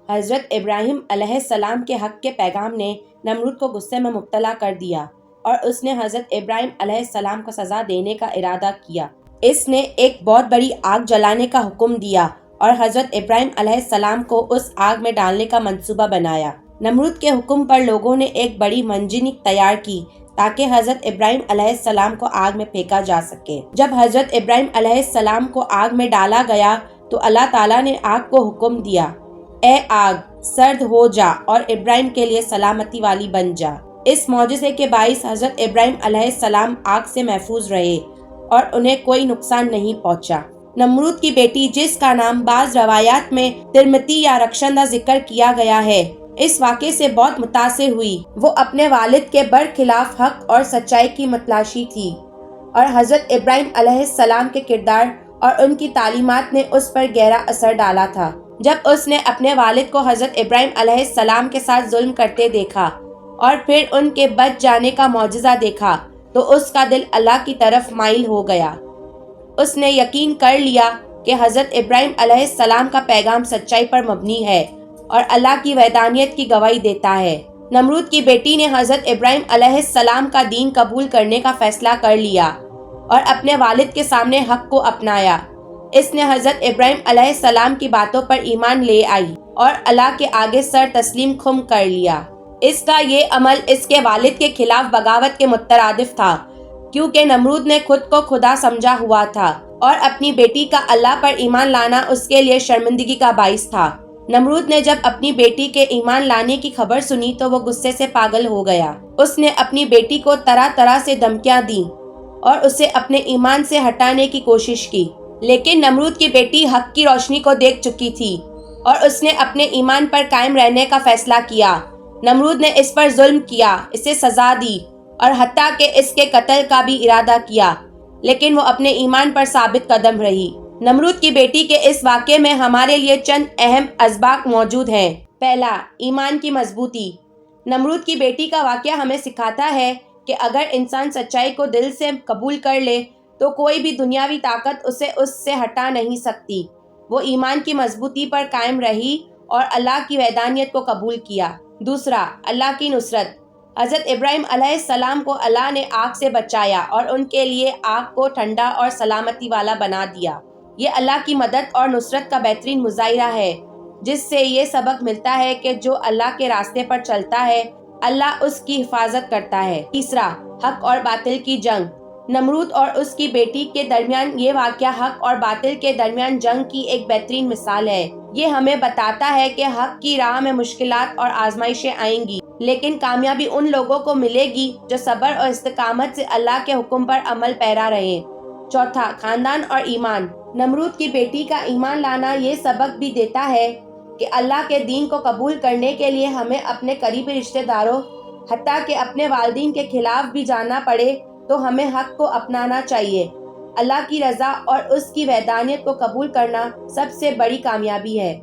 حضرت ابراہیم علیہ السلام کے حق کے پیغام نے نمرود کو غصے میں مبتلا کر دیا اور اس نے حضرت ابراہیم علیہ السلام کو سزا دینے کا ارادہ کیا۔ اس نے ایک بہت بڑی آگ جلانے کا حکم دیا اور حضرت ابراہیم علیہ السلام کو اس آگ میں ڈالنے کا منصوبہ بنایا۔ نمرود کے حکم پر لوگوں نے ایک بڑی منجنیق تیار کی تاکہ حضرت ابراہیم علیہ السلام کو آگ میں پھینکا جا سکے۔ جب حضرت ابراہیم علیہ السلام کو آگ میں ڈالا گیا تو اللہ تعالیٰ نے آگ کو حکم دیا، اے آگ سرد ہو جا اور ابراہیم کے لیے سلامتی والی بن جا۔ اس معجزے کے باعث حضرت ابراہیم علیہ السلام آگ سے محفوظ رہے اور انہیں کوئی نقصان نہیں پہنچا۔ نمرود کی بیٹی، جس کا نام بعض روایات میں ترمتی یا رخشندہ ذکر کیا گیا ہے، اس واقعے سے بہت متاثر ہوئی۔ وہ اپنے والد کے برخلاف حق اور سچائی کی متلاشی تھی اور حضرت ابراہیم علیہ السلام کے کردار اور ان کی تعلیمات نے اس پر گہرا اثر ڈالا تھا۔ جب اس نے اپنے والد کو حضرت ابراہیم علیہ السلام کے ساتھ ظلم کرتے دیکھا اور پھر ان کے بچ جانے کا معجزہ دیکھا تو اس کا دل اللہ کی طرف مائل ہو گیا۔ اس نے یقین کر لیا کہ حضرت ابراہیم علیہ السلام کا پیغام سچائی پر مبنی ہے اور اللہ کی وحدانیت کی گواہی دیتا ہے۔ نمرود کی بیٹی نے حضرت ابراہیم علیہ السلام کا دین قبول کرنے کا فیصلہ کر لیا اور اپنے والد کے سامنے حق کو اپنایا۔ اس نے حضرت ابراہیم علیہ السلام کی باتوں پر ایمان لے آئی اور اللہ کے آگے سر تسلیم خم کر لیا۔ اس کا یہ عمل اس کے والد کے خلاف بغاوت کے مترادف تھا، کیونکہ نمرود نے خود کو خدا سمجھا ہوا تھا اور اپنی بیٹی کا اللہ پر ایمان لانا اس کے لیے شرمندگی کا باعث تھا۔ نمرود نے جب اپنی بیٹی کے ایمان لانے کی خبر سنی تو وہ غصے سے پاگل ہو گیا۔ اس نے اپنی بیٹی کو طرح طرح سے دھمکیاں دیں اور اسے اپنے ایمان سے ہٹانے کی کوشش کی، لیکن نمرود کی بیٹی حق کی روشنی کو دیکھ چکی تھی اور اس نے اپنے ایمان پر قائم رہنے کا فیصلہ کیا۔ نمرود نے اس پر ظلم کیا، اسے سزا دی اور حتیٰ کہ اس کے قتل کا بھی ارادہ کیا، لیکن وہ اپنے ایمان پر ثابت قدم رہی۔ نمرود کی بیٹی کے اس واقعے میں ہمارے لیے چند اہم اسباق موجود ہیں۔ پہلا، ایمان کی مضبوطی۔ نمرود کی بیٹی کا واقعہ ہمیں سکھاتا ہے کہ اگر انسان سچائی کو دل سے قبول کر لے تو کوئی بھی دنیاوی طاقت اسے اس سے ہٹا نہیں سکتی۔ وہ ایمان کی مضبوطی پر قائم رہی اور اللہ کی وحدانیت کو قبول کیا۔ دوسرا، اللہ کی نصرت۔ حضرت ابراہیم علیہ السلام کو اللہ نے آگ سے بچایا اور ان کے لیے آگ کو ٹھنڈا اور سلامتی والا بنا دیا۔ یہ اللہ کی مدد اور نصرت کا بہترین مظاہرہ ہے، جس سے یہ سبق ملتا ہے کہ جو اللہ کے راستے پر چلتا ہے اللہ اس کی حفاظت کرتا ہے۔ تیسرا، حق اور باطل کی جنگ۔ نمرود اور اس کی بیٹی کے درمیان یہ واقعہ حق اور باطل کے درمیان جنگ کی ایک بہترین مثال ہے۔ یہ ہمیں بتاتا ہے کہ حق کی راہ میں مشکلات اور آزمائشیں آئیں گی، لیکن کامیابی ان لوگوں کو ملے گی جو صبر اور استقامت سے اللہ کے حکم پر عمل پیرا رہیں۔ چوتھا، خاندان اور ایمان۔ نمرود کی بیٹی کا ایمان لانا یہ سبق بھی دیتا ہے کہ اللہ کے دین کو قبول کرنے کے لیے ہمیں اپنے قریبی رشتہ داروں، حتیٰ کہ اپنے والدین کے خلاف بھی جانا پڑے تو ہمیں حق کو اپنانا چاہیے۔ اللہ کی رضا اور اس کی وحدانیت کو قبول کرنا سب سے بڑی کامیابی ہے۔